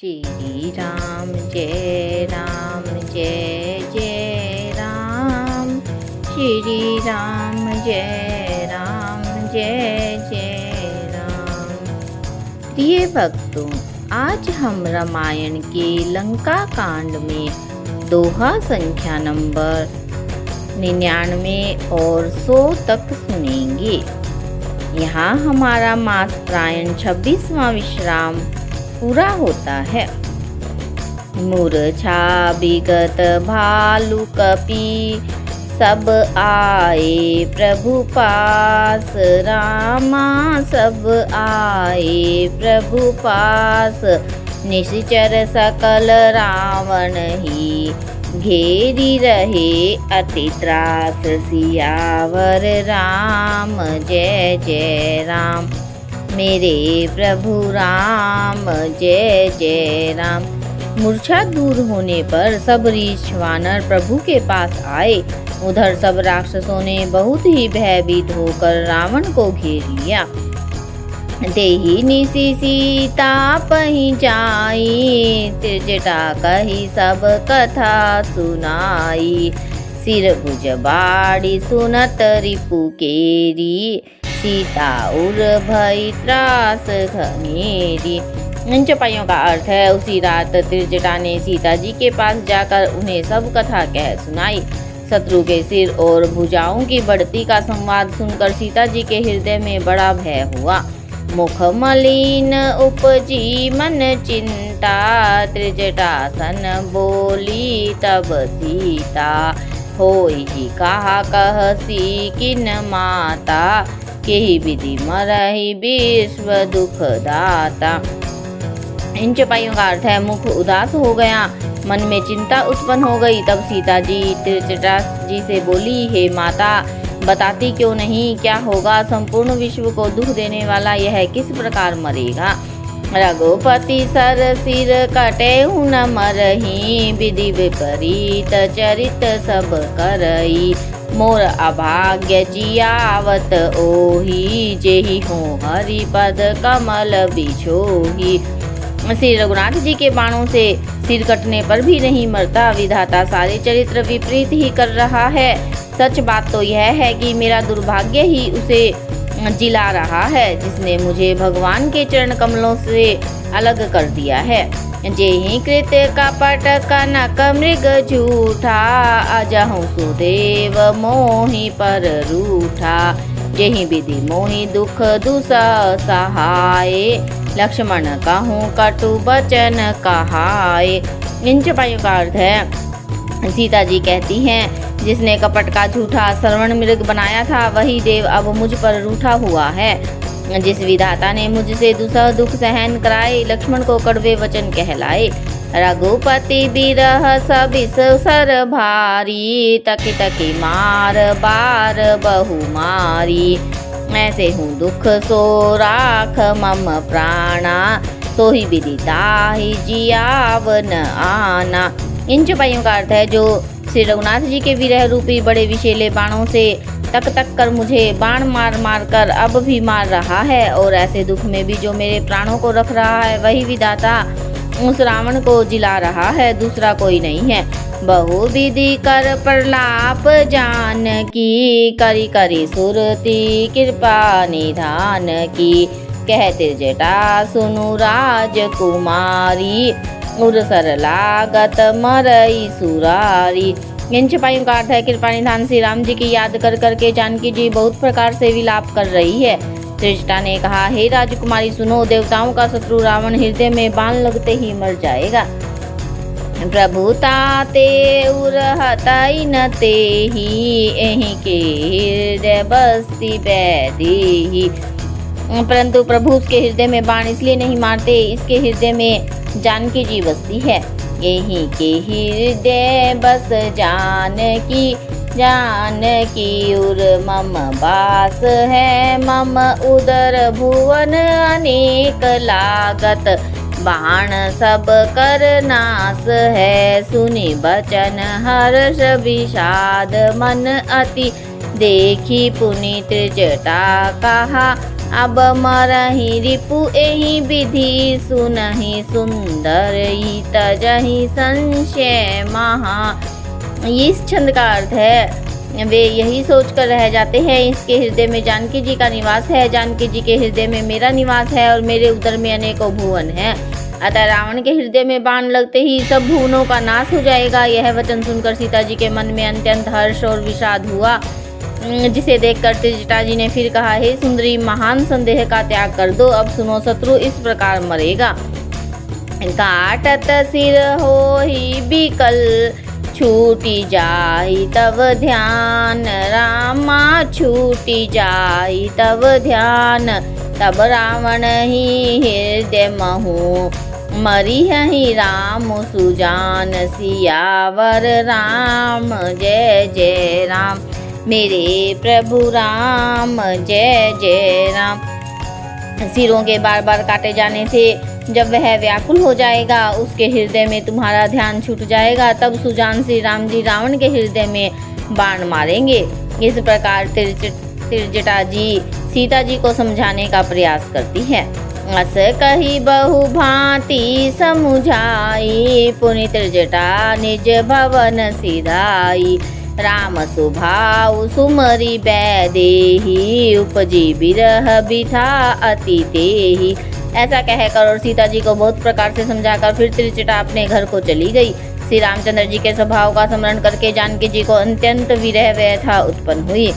श्री राम जय जय राम। श्री राम जय जय राम। प्रिय भक्तों, आज हम रामायण के लंका कांड में दोहा संख्या नंबर 99 और 100 तक सुनेंगे। यहाँ हमारा मासप्रायण 26वां विश्राम पूरा होता है। मूर्छा विगत भालु कपि सब आए प्रभु पास। रामा सब आए प्रभु पास। निश्चर सकल रावण ही घेरी रहे अति त्रास। सियावर राम जय जय राम। मेरे प्रभु राम जय राम। मूर्छा दूर होने पर सब ऋष वानर प्रभु के पास आए। उधर सब राक्षसों ने बहुत ही भयभीत होकर रावण को घेर लिया। देहि निशि सीता पहि जाई। त्रिजटा कही सब कथा सुनाई। सिर भुज बाड़ी सुनत रिपु केरी। सीता उर भई त्रास घनेरी। इन चौपाइयों का अर्थ है, उसी रात त्रिजटा ने सीता जी के पास जाकर उन्हें सब कथा कह सुनाई। शत्रु के सिर और भुजाओं की बढ़ती का संवाद सुनकर सीता जी के हृदय में बड़ा भय हुआ। मुख मलिन उपजी मन चिंता। त्रिजटा सन बोली तब सीता। होई ही कहा कहसी किन माता। केहि विधि मरहि विश्व दुख दाता। इन चौपाइयों का अर्थ है, मुख उदास हो गया, मन में चिंता उत्पन्न हो गई। तब सीता जी त्रिजटा जी से बोली, हे माता, बताती क्यों नहीं, क्या होगा? संपूर्ण विश्व को दुख देने वाला यह किस प्रकार मरेगा? रघुपति सर सिर कटे न मरही। विधि विपरीत चरित सब करई। मोर अभाग्य जियावत ओही। जेहि हो हरिपद कमल बिछोही। श्री रघुनाथ जी के बाणों से सिर कटने पर भी नहीं मरता। विधाता सारे चरित्र विपरीत ही कर रहा है। सच बात तो यह है कि मेरा दुर्भाग्य ही उसे जिला रहा है, जिसने मुझे भगवान के चरण कमलों से अलग कर दिया है। जेहि कृत कपट कनक मृग झूठा। अजहु सुदेव मोहि पर रूठा। जेहि विधि मोहि दुख दुसह सहाय। लक्ष्मण कहूँ कटु वचन कहाय। इन चौपाइयों का अर्थ है, सीता जी कहती हैं, जिसने कपट का झूठा श्रवण मृग बनाया था, वही देव अब मुझ पर रूठा हुआ है। जिस विधाता ने मुझसे दुसह दुख सहन कराए, लक्ष्मण को कड़वे वचन कहलाए। रघुपति बिरह सबिस सर भारी। तकी तकी मार बार बहु मारी। ऐसे हूँ दुख सो राख मम प्राणा। सोहि विधि ताहि जियाव न आना। इन चौपाइयों का अर्थ है, जो श्री रघुनाथ जी के विरह रूपी बड़े विषैले बाणों से तक तक कर मुझे बाण मार मार कर अब भी मार रहा है, और ऐसे दुख में भी जो मेरे प्राणों को रख रहा है, वही विधाता उस रावण को जिला रहा है, दूसरा कोई नहीं है। बहु विधि कर प्रलाप जान की। करी करी सुरती कृपा निधान की। कह त्रिजटा सुनु राजकुमारी। उर सर लागत मरई सुरारी। इन चौपाइयों का अर्थ है, कृपा निधान श्री राम जी की याद कर करके जानकी जी बहुत प्रकार से विलाप कर रही है। त्रिजटा ने कहा, हे राजकुमारी सुनो, देवताओं का शत्रु रावण हृदय में बाण लगते ही मर जाएगा। प्रभु ताते उर हतई न तेहि। एहि के हृदय बस्ती बैदेहि। परंतु प्रभु उसके हृदय में बाण इसलिए नहीं मारते, इसके हृदय में जानकी जी बसती है। यही के हृदय बस जानकी। जानकी उर मम बास है। मम उदर भुवन अनेक लागत। बाण सब कर नास है। सुनि बचन हर्ष विषाद मन अति। देखी पुनि त्रिजटा कहा अब मरहि रिपु एहि विधि सुनहि सुंदर तजहि संशय महा। इस छंद का अर्थ है वे यही सोचकर रह जाते हैं, इसके हृदय में जानकी जी का निवास है, जानकी जी के हृदय में मेरा निवास है और मेरे उदर में अनेकों भुवन हैं। अतः रावण के हृदय में बाण लगते ही सब भुवनों का नाश हो जाएगा। यह वचन सुनकर सीता जी के मन में अत्यंत हर्ष और विषाद हुआ, जिसे देखकर त्रिजटा जी ने फिर कहा, हे सुंदरी, महान संदेह का त्याग कर दो। अब सुनो, शत्रु इस प्रकार मरेगा। काटत सिर होहि बिकल छूटी जाई तब ध्यान, रामा छूटी जाई तब ध्यान। तब रावण ही हृदय महु मरिहि राम सुजान, सियावर राम जय जय राम। मेरे प्रभु राम जय जय राम। सिरों के बार बार काटे जाने से जब वह व्याकुल हो जाएगा, उसके हृदय में तुम्हारा ध्यान छूट जाएगा, तब सुजान श्री राम जी रावण के हृदय में बाण मारेंगे। इस प्रकार त्रिजटा जी सीता जी को समझाने का प्रयास करती है। अस कही बहु भांति समुझाई, पुनि त्रिजटा निज भवन सिधाई। राम सुभाव सुमरि बैदेही, उपजी बिरह बिथा अति तेहि। ऐसा कहकर और सीता जी को बहुत प्रकार से समझाकर फिर त्रिजटा अपने घर को चली गई। श्री रामचंद्र जी के स्वभाव का स्मरण करके जानकी जी को अत्यंत विरह व्यथा उत्पन्न हुई।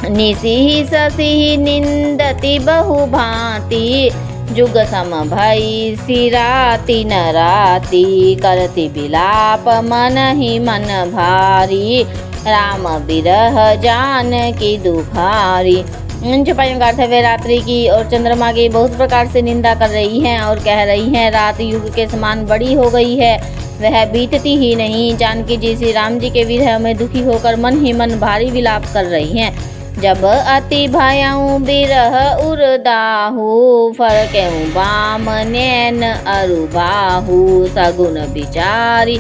निसिहि ससिहि निंदति बहु भांति, जुग सम भई सिराति नराति। करति बिलाप मन ही मन भारी, राम बिरह जानकी दुखारी। चौपाइयों का अर्थ है वे रात्रि की और चंद्रमा की बहुत प्रकार से निंदा कर रही हैं और कह रही हैं, रात युग के समान बड़ी हो गई है, वह बीतती ही नहीं। जानकी जी श्री राम जी के विरह में दुखी होकर मन ही मन भारी विलाप कर रही हैं। जब अति भयउ बिरह उरदाहु, फरकेउ बाम नैन अरुबाहु। सगुन विचारी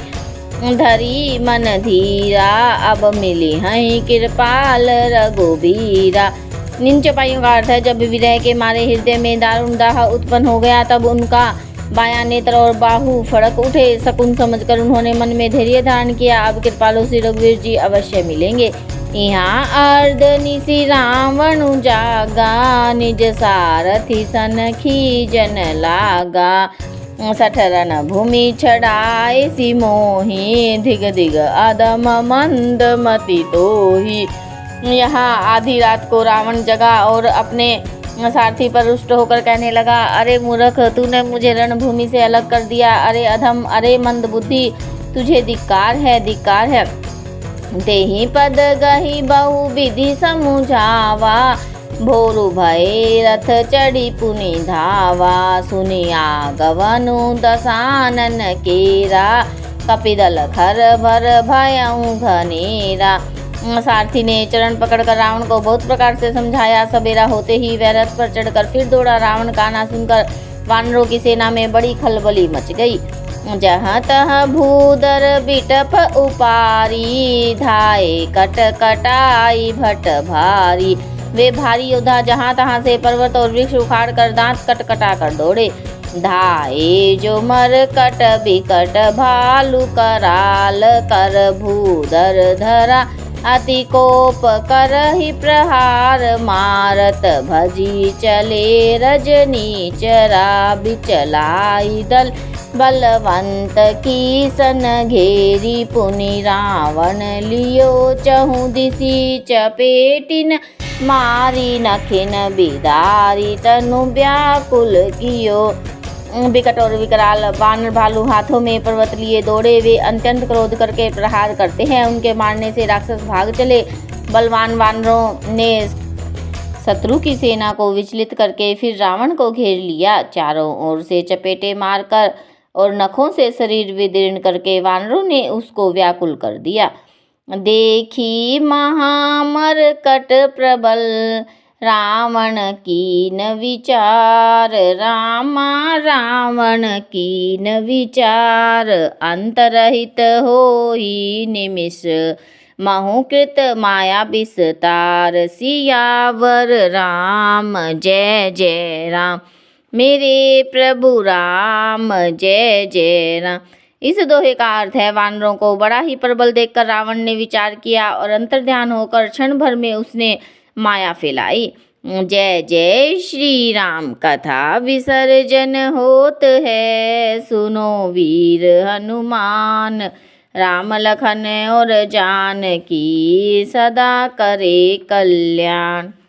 धरी मन धीरा, अब मिली हैं कृपाल रघुबीरा। इन चौपाइयों का अर्थ है जब विरह के मारे हृदय में दारुण दाह उत्पन्न हो गया, तब उनका बायां नेत्र और बाहु फड़क उठे। शकुन समझकर उन्होंने मन में धैर्य धारण किया, अब कृपालु श्री रघुवीर जी अवश्य मिलेंगे। यहाँ अर्ध निशि रावण जागा, निज सारथी सनखी जन लागा। सठरन भूमि छड़ाए सी मोही, धिग धिग अदम मंद मति तोही। यहाँ आधी रात को रावण जगा और अपने सारथी पर रुष्ट होकर कहने लगा, अरे मूर्ख, तूने मुझे रणभूमि से अलग कर दिया। अरे अधम, अरे मंद बुद्धि, तुझे धिक्कार है, धिक्कार है। देहि पद गही बहु विधि समुझावा, भोरु भय रथ चढ़ी पुनि धावा। सुनिया गवनु दसानन केरा, कपिदल खर भर भयउ घनेरा। सारथी ने चरण पकड़कर रावण को बहुत प्रकार से समझाया। सवेरा होते ही वह रथ पर चढ़कर फिर दौड़ा। रावण का आना सुनकर वानरों की सेना में बड़ी खलबली मच गई। जहाँ तहाँ भूदर बिटप उपारी, धाए कट कटाई भट भारी। वे भारी योद्धा जहाँ तहाँ से पर्वत और वृक्ष उखाड़ कर दांत कट कटा कर दौड़े। धाए जो मर कट बिकट भालू कराल, कर भूदर धरा अति कोप करहि प्रहार। मारत भजी चले रजनी चरा, बिचलाई दल बलवंत की सन घेरी। पुनि रावण लियो चहु दिशि चपेटिन, मारी नखिन बिदारी तनु व्याकुल कियो। विकट और विकराल वानर भालू हाथों में पर्वत लिए दौड़े। वे अत्यंत क्रोध करके प्रहार करते हैं। उनके मारने से राक्षस भाग चले। बलवान वानरों ने शत्रु की सेना को विचलित करके फिर रावण को घेर लिया। चारों ओर से चपेटे मारकर और नखों से शरीर विदीर्ण करके वानरों ने उसको व्याकुल कर दिया। देखी महामरकट प्रबल, रावण कीन विचार। रामा रावण कीन विचार, अंतरहित होई निमिष। महोकृत माया विस्तार, सियावर राम जय जय राम। मेरे प्रभु राम जय जय राम। इस दोहे का अर्थ है, वानरों को बड़ा ही प्रबल देखकर रावण ने विचार किया और अंतर्ध्यान होकर क्षण भर में उसने माया फैलाई। जय जय श्री राम। कथा विसर्जन होत है, सुनो वीर हनुमान। राम लखन और जानकी सदा करे कल्याण।